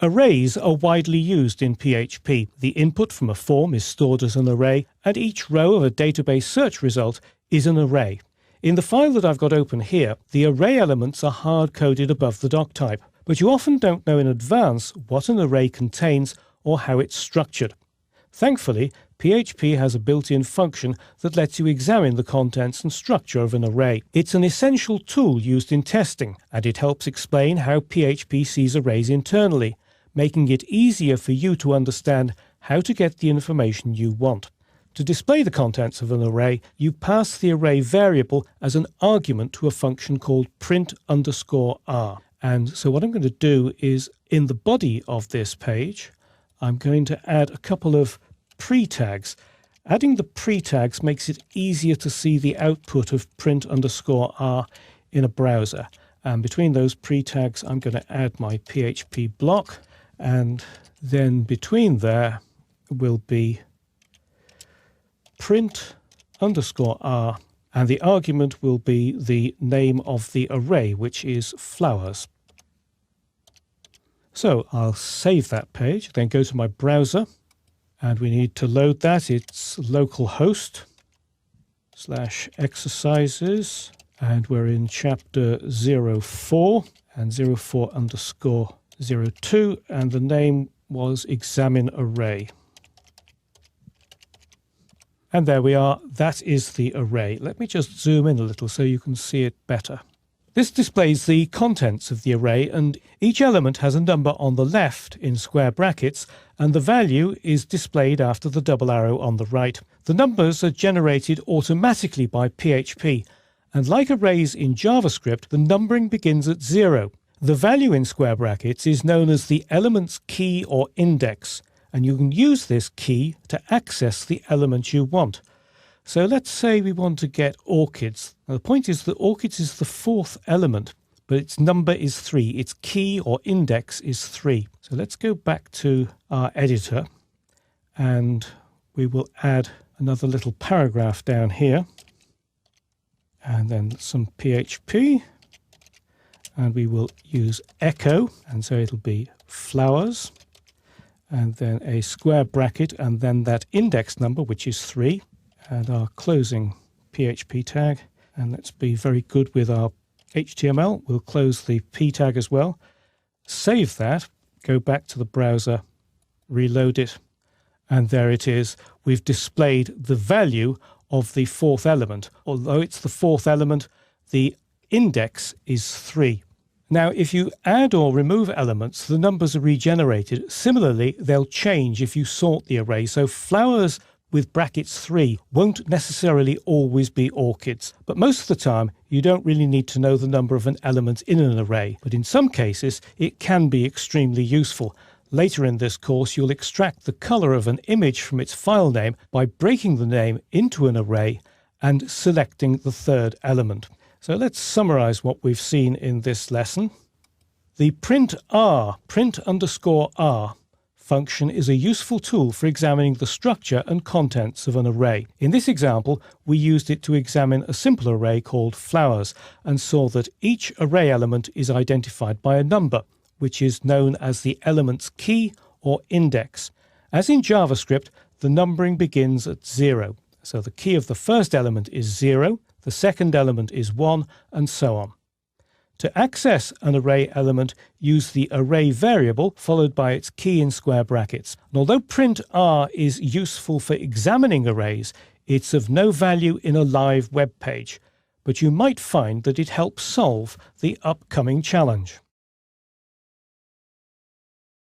Arrays are widely used in PHP. The input from a form is stored as an array, and each row of a database search result is an array. In the file that I've got open here, the array elements are hard-coded above the doc type, but you often don't know in advance what an array contains or how it's structured. Thankfully, PHP has a built-in function that lets you examine the contents and structure of an array. It's an essential tool used in testing, and it helps explain how PHP sees arrays internally, making it easier for you to understand how to get the information you want. To display the contents of an array, you pass the array variable as an argument to a function called print_r. And so what I'm going to do is, in the body of this page, I'm going to add a couple of pre-tags. Adding the pre-tags makes it easier to see the output of print_r in a browser. And between those pre-tags, I'm going to add my PHP block. And then between there will be print_r, and the argument will be the name of the array, which is flowers. So I'll save that page, then go to my browser, and we need to load that. It's localhost /exercises, and we're in chapter 04 and 04_02, and the name was examine array. And there we are. That is the array. Let me just zoom in a little so you can see it better. This displays the contents of the array, and each element has a number on the left in square brackets, and the value is displayed after the double arrow on the right. The numbers are generated automatically by PHP, and like arrays in JavaScript, the numbering begins at 0. The value in square brackets is known as the element's key or index, and you can use this key to access the element you want. So let's say we want to get orchids. Now the point is that orchids is the fourth element, but its number is 3. Its key or index is 3. So let's go back to our editor, and we will add another little paragraph down here, and then some PHP. And we will use echo, and so it'll be flowers, and then a square bracket, and then that index number, which is 3, and our closing PHP tag. And let's be very good with our HTML. We'll close the P tag as well. Save that, go back to the browser, reload it, and there it is. We've displayed the value of the fourth element. Although it's the fourth element, the index is 3. Now, if you add or remove elements, the numbers are regenerated. Similarly, they'll change if you sort the array. So flowers with brackets 3 won't necessarily always be orchids. But most of the time, you don't really need to know the number of an element in an array. But in some cases, it can be extremely useful. Later in this course, you'll extract the color of an image from its file name by breaking the name into an array and selecting the third element. So let's summarize what we've seen in this lesson. The print_r function is a useful tool for examining the structure and contents of an array. In this example, we used it to examine a simple array called flowers and saw that each array element is identified by a number, which is known as the element's key or index. As in JavaScript, the numbering begins at 0. So the key of the first element is 0, the second element is 1, and so on. To access an array element, use the array variable followed by its key in square brackets. And although print_r is useful for examining arrays, it's of no value in a live web page, but you might find that it helps solve the upcoming challenge.